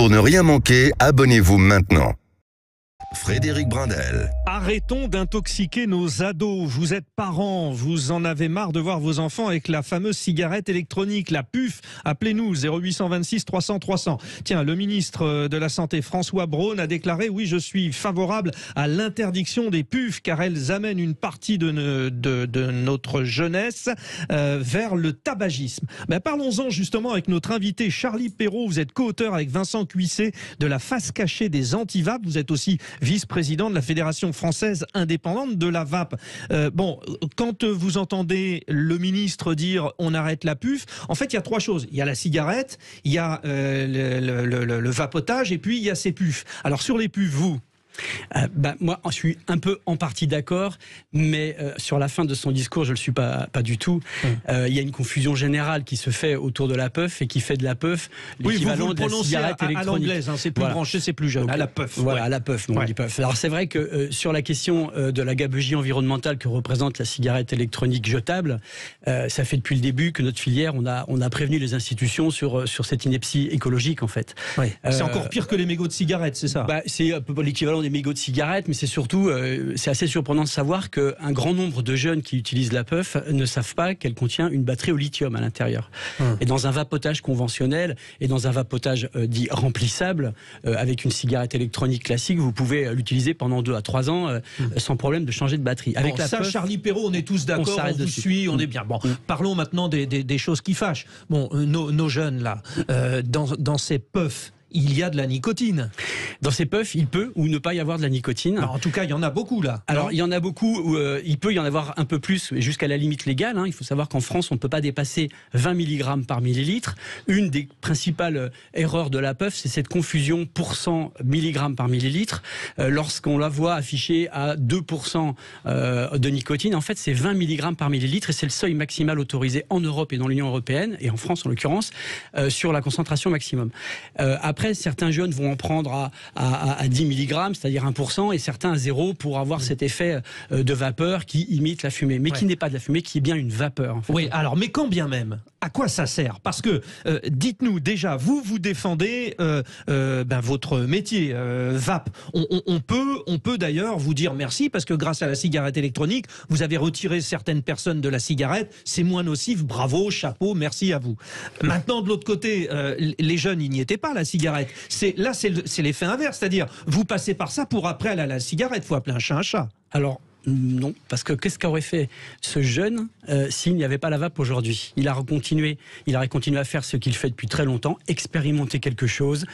Pour ne rien manquer, abonnez-vous maintenant. Frédéric Brindel. Arrêtons d'intoxiquer nos ados. Vous êtes parents, vous en avez marre de voir vos enfants avec la fameuse cigarette électronique, la puff. Appelez-nous 0826 300 300. Tiens, le ministre de la Santé, François Braun, a déclaré: oui, je suis favorable à l'interdiction des puffs car elles amènent une partie de notre jeunesse vers le tabagisme. Parlons-en justement avec notre invité Charlie Perrault. Vous êtes co-auteur avec Vincent Cuissé de la face cachée des anti-vape. Vous êtes aussi vice-président de la Fédération française indépendante de la vape. Quand vous entendez le ministre dire on arrête la puff, en fait il y a trois choses. Il y a la cigarette, il y a le vapotage et puis il y a ces puffs. Alors sur les puffs, vous moi, je suis un peu en partie d'accord, mais sur la fin de son discours, je ne le suis pas du tout. Il y a une confusion générale qui se fait autour de la puff et qui fait de la puff l'équivalent de la cigarette électronique. À l'anglaise, c'est plus branché, c'est plus jeune. À la puff. Voilà, à la puff, on dit puff. Alors c'est vrai que sur la question de la gabegie environnementale que représente la cigarette électronique jetable, ça fait depuis le début que notre filière, on a prévenu les institutions sur cette ineptie écologique en fait. C'est encore pire que les mégots de cigarettes, c'est ça? C'est un peu l'équivalent des mégots de cigarettes, mais c'est surtout, c'est assez surprenant de savoir qu'un grand nombre de jeunes qui utilisent la puff ne savent pas qu'elle contient une batterie au lithium à l'intérieur. Et dans un vapotage conventionnel et dans un vapotage dit remplissable, avec une cigarette électronique classique, vous pouvez l'utiliser pendant 2 à 3 ans sans problème de changer de batterie. Avec la puff, Charlie Perrault, on est tous d'accord, on vous suit, on est bien. Parlons maintenant des choses qui fâchent. Nos jeunes là, dans ces puffs, il y a de la nicotine. Dans ces puffs, il peut ou ne pas y avoir de la nicotine. En tout cas, il y en a beaucoup là. Alors, il y en a beaucoup. Il peut y en avoir un peu plus, jusqu'à la limite légale. Il faut savoir qu'en France, on ne peut pas dépasser 20 mg par millilitre. Une des principales erreurs de la puff, c'est cette confusion % mg par millilitre. Lorsqu'on la voit affichée à 2% de nicotine, en fait, c'est 20 mg par millilitre et c'est le seuil maximal autorisé en Europe et dans l'Union européenne, et en France en l'occurrence, sur la concentration maximum. Après, certains jeunes vont en prendre à 10 mg, c'est-à-dire 1%, et certains à 0 pour avoir cet effet de vapeur qui imite la fumée, mais qui n'est pas de la fumée, qui est bien une vapeur. En fait. Oui, alors, mais quand bien même, à quoi ça sert? Parce que, dites-nous déjà, vous défendez votre métier, vape. On peut d'ailleurs vous dire merci, parce que grâce à la cigarette électronique, vous avez retiré certaines personnes de la cigarette, c'est moins nocif, bravo, chapeau, merci à vous. Maintenant, de l'autre côté, les jeunes, ils n'y étaient pas, la cigarette. Là, c'est l'effet inverse, c'est-à-dire, vous passez par ça pour après aller à la cigarette, il faut appeler un chat un chat. Alors, non, parce que qu'est-ce qu'aurait fait ce jeune s'il n'y avait pas la vape aujourd'hui? Il aurait continué à faire ce qu'il fait depuis très longtemps, expérimenter quelque chose,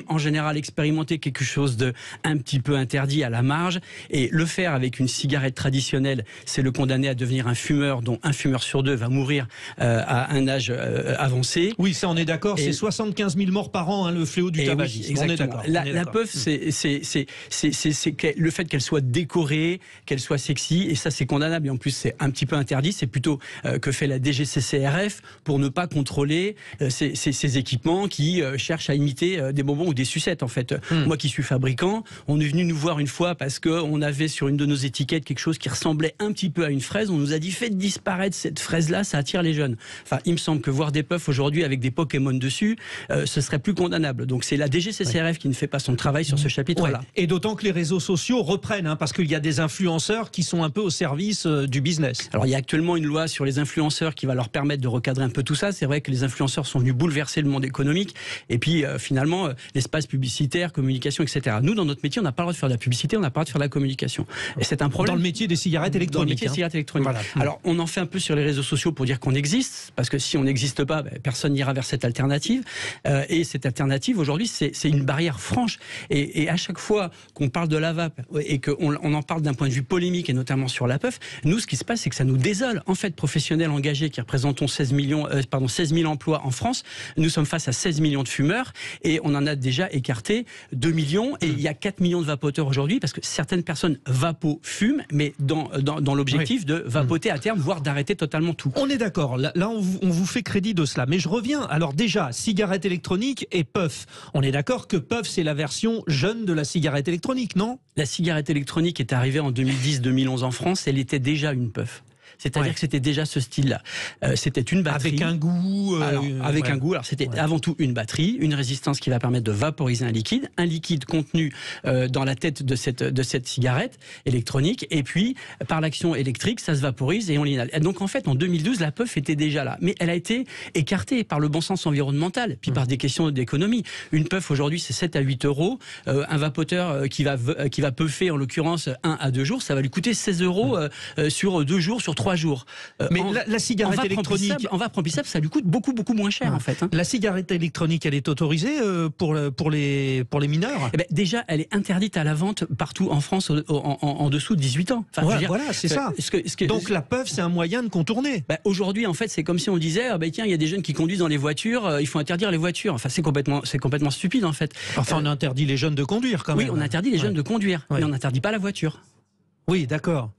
en général expérimenter quelque chose de un petit peu interdit à la marge, et le faire avec une cigarette traditionnelle, c'est le condamner à devenir un fumeur, dont un fumeur sur 2 va mourir à un âge avancé. Oui, ça on est d'accord, c'est 75 000 morts par an, le fléau du tabagisme. Oui, on est d'accord. La puff, c'est le fait qu'elle soit décorée, qu'elle soit sexy, et ça c'est condamnable, et en plus c'est un petit peu interdit. C'est plutôt que fait la DGCCRF pour ne pas contrôler ces équipements qui cherchent à imiter des bonbons ou des sucettes en fait. Moi qui suis fabricant, on est venu nous voir une fois parce qu'on avait sur une de nos étiquettes quelque chose qui ressemblait un petit peu à une fraise. On nous a dit faites disparaître cette fraise là, ça attire les jeunes. Enfin, il me semble que voir des puffs aujourd'hui avec des Pokémon dessus, ce serait plus condamnable. Donc c'est la DGCCRF qui ne fait pas son travail sur ce chapitre là. Et d'autant que les réseaux sociaux reprennent, parce qu'il y a des influenceurs qui sont un peu au service du business. Alors il y a actuellement une loi sur les influenceurs qui va leur permettre de recadrer un peu tout ça. C'est vrai que les influenceurs sont venus bouleverser le monde économique et puis finalement l'espace publicitaire, communication, etc. Nous dans notre métier on n'a pas le droit de faire de la publicité, on n'a pas le droit de faire de la communication. Et c'est un problème. Dans le métier des cigarettes électroniques. Dans le métier des cigarettes électroniques. Voilà. Alors on en fait un peu sur les réseaux sociaux pour dire qu'on existe, parce que si on n'existe pas, personne n'ira vers cette alternative. Et cette alternative aujourd'hui c'est une barrière franche. Et à chaque fois qu'on parle de la vape et qu'on en parle d'un point de vue polémique et notamment sur la puff, nous ce qui se passe c'est que ça nous désole. En fait, professionnels engagés qui représentons 16 000 emplois en France, nous sommes face à 16 millions de fumeurs et on en a déjà écarté 2 millions et il y a 4 millions de vapoteurs aujourd'hui parce que certaines personnes vapo-fument mais dans l'objectif de vapoter à terme, voire d'arrêter totalement tout. On est d'accord, là on vous fait crédit de cela, mais je reviens, alors déjà, cigarette électronique et puff. On est d'accord que puff c'est la version jeune de la cigarette électronique, non? La cigarette électronique est arrivée en 2010-2011 en France, elle était déjà une puff. C'est-à-dire que c'était déjà ce style-là. C'était une batterie. Avec un goût. Avec un goût. Alors c'était avant tout une batterie, une résistance qui va permettre de vaporiser un liquide contenu dans la tête de cette cigarette électronique, et puis par l'action électrique, ça se vaporise et on l'inhale. Donc en fait, en 2012, la puff était déjà là, mais elle a été écartée par le bon sens environnemental, puis par des questions d'économie. Une puff aujourd'hui, c'est 7 à 8 euros. Un vapoteur qui va puffer, en l'occurrence 1 à 2 jours, ça va lui coûter 16 euros sur 2 jours, sur 3 jours. Mais la cigarette électronique, en vape remplissable, ça lui coûte beaucoup moins cher en fait. La cigarette électronique, elle est autorisée pour les mineurs? Eh ben, déjà, elle est interdite à la vente partout en France en dessous de 18 ans. Enfin, voilà, c'est ça. Donc la puff, c'est un moyen de contourner. Aujourd'hui, en fait, c'est comme si on disait, tiens, il y a des jeunes qui conduisent dans les voitures, il faut interdire les voitures. Enfin, c'est complètement stupide en fait. Enfin, on interdit les jeunes de conduire quand même. Oui, on interdit les jeunes de conduire, mais on n'interdit pas la voiture. Oui, d'accord.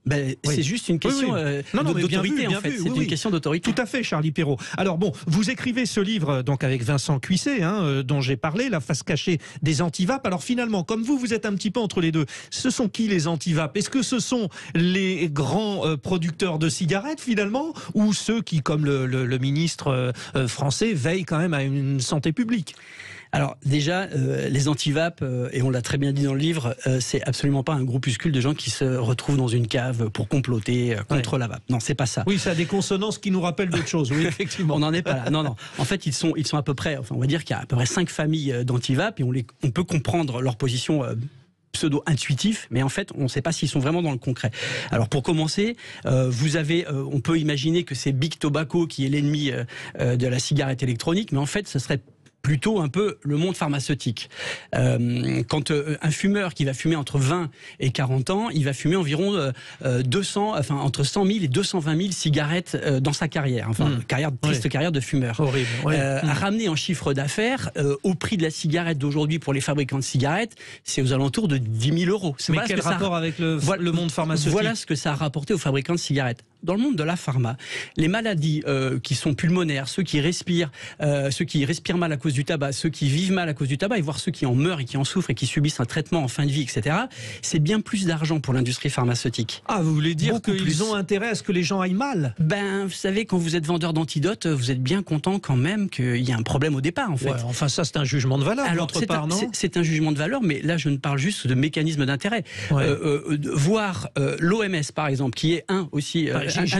C'est juste une question d'autorité, en fait. C'est une question d'autorité. Tout à fait, Charlie Perrault. Alors bon, vous écrivez ce livre donc avec Vincent Cuisset, dont j'ai parlé, La face cachée des antivapes. Alors finalement, comme vous êtes un petit peu entre les deux, ce sont qui les antivapes? Est-ce que ce sont les grands producteurs de cigarettes finalement, ou ceux qui, comme le ministre français, veillent quand même à une santé publique? Alors déjà, les antivapes, et on l'a très bien dit dans le livre, c'est absolument pas un groupuscule de gens qui se retrouvent dans une cave pour comploter contre la vape. Non, c'est pas ça. Oui, ça a des consonances qui nous rappellent d'autres choses. Oui, effectivement. On n'en est pas là. Non. En fait, ils sont à peu près, on va dire qu'il y a à peu près 5 familles d'antivapes, et on peut comprendre leur position pseudo-intuitif, mais en fait, on ne sait pas s'ils sont vraiment dans le concret. Alors, pour commencer, on peut imaginer que c'est Big Tobacco qui est l'ennemi de la cigarette électronique, mais en fait, ce serait plutôt un peu le monde pharmaceutique. Quand un fumeur qui va fumer entre 20 et 40 ans, il va fumer environ entre 100 000 et 220 000 cigarettes dans sa carrière. Enfin, triste carrière de fumeur. Horrible. Ramené en chiffre d'affaires, au prix de la cigarette d'aujourd'hui pour les fabricants de cigarettes, c'est aux alentours de 10 000 euros. Mais quel rapport avec le monde pharmaceutique? Voilà ce que ça a rapporté aux fabricants de cigarettes. Dans le monde de la pharma, les maladies qui sont pulmonaires, ceux qui respirent mal à cause du tabac, ceux qui vivent mal à cause du tabac, et voire ceux qui en meurent et qui en souffrent et qui subissent un traitement en fin de vie, etc., c'est bien plus d'argent pour l'industrie pharmaceutique. Ah, vous voulez dire qu'ils ont intérêt à ce que les gens aillent mal? Vous savez, quand vous êtes vendeur d'antidotes, vous êtes bien content quand même qu'il y ait un problème au départ, en fait. Ouais, enfin, ça, c'est un jugement de valeur, alors, d'autre part, non? C'est un jugement de valeur, mais là, je ne parle juste de mécanisme d'intérêt. Voir l'OMS, par exemple, qui est un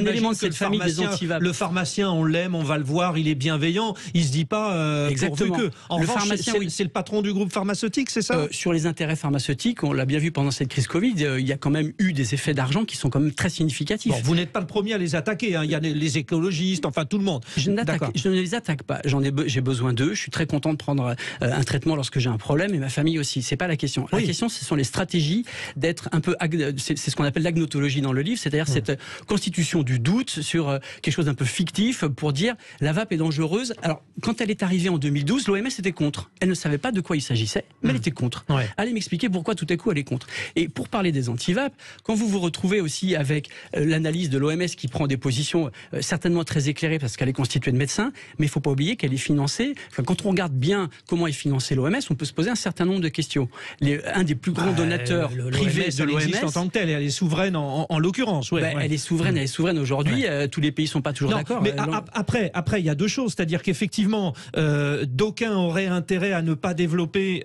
élément de cette famille des antivapes. Le pharmacien, on l'aime, on va le voir, il est bienveillant, il se dit pas exactement. pourvu que. En revanche, c'est le patron du groupe pharmaceutique, c'est ça? Sur les intérêts pharmaceutiques, on l'a bien vu pendant cette crise Covid, il y a quand même eu des effets d'argent qui sont quand même très significatifs. Bon, vous n'êtes pas le premier à les attaquer, il y a les écologistes, enfin tout le monde. Je ne les attaque pas, j'ai besoin d'eux, je suis très content de prendre un traitement lorsque j'ai un problème, et ma famille aussi, c'est pas la question. La question, ce sont les stratégies d'être un peu, c'est ce qu'on appelle l'agnotologie dans le livre, c'est-à-dire cette constitution du doute sur quelque chose d'un peu fictif pour dire la vape est dangereuse. Alors, quand elle est arrivée en 2012, l'OMS était contre. Elle ne savait pas de quoi il s'agissait, mais elle était contre. Allez m'expliquer pourquoi tout à coup elle est contre. Et pour parler des antivapes, quand vous vous retrouvez aussi avec l'analyse de l'OMS qui prend des positions certainement très éclairées parce qu'elle est constituée de médecins, mais il ne faut pas oublier qu'elle est financée. Enfin, quand on regarde bien comment est financée l'OMS, on peut se poser un certain nombre de questions. Un des plus grands donateurs privés de l'OMS, en tant que telle, elle est souveraine en l'occurrence. Elle est souveraine aujourd'hui. Tous les pays ne sont pas toujours d'accord. Mais après, il y a deux choses, c'est-à-dire qu'effectivement, d'aucuns auraient intérêt à ne pas développer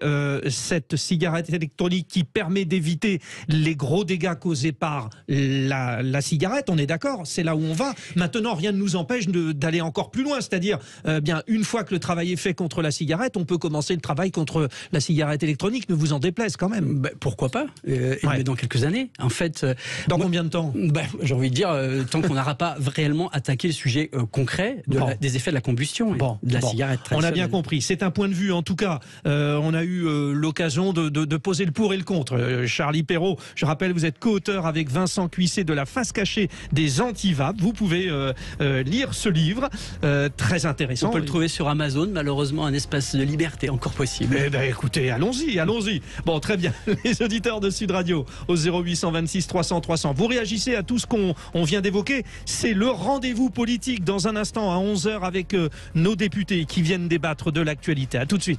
cette cigarette électronique qui permet d'éviter les gros dégâts causés par la cigarette. On est d'accord, c'est là où on va. Maintenant, rien ne nous empêche d'aller encore plus loin, c'est-à-dire bien une fois que le travail est fait contre la cigarette, on peut commencer le travail contre la cigarette électronique. Ne vous en déplaise quand même. Pourquoi pas mais dans quelques années, en fait. Dans combien de temps? J'ai envie de dire tant qu'on n'aura pas réellement attaqué le sujet concret des effets de la combustion de la cigarette. On a bien compris. C'est un point de vue. En tout cas, on a eu l'occasion de poser le pour et le contre. Charlie Perrault, je rappelle, vous êtes co-auteur avec Vincent Cuisset de La face cachée des antivapes. Vous pouvez lire ce livre, très intéressant. On peut le trouver sur Amazon. Malheureusement, un espace de liberté encore possible. Écoutez, allons-y. Bon, très bien. Les auditeurs de Sud Radio au 0826 300 300. Vous réagissez à tout ce qu'on vient d'évoquer. C'est le rendez-vous politique dans un instant à 11h avec nos députés qui viennent débattre de l'actualité. À tout de suite.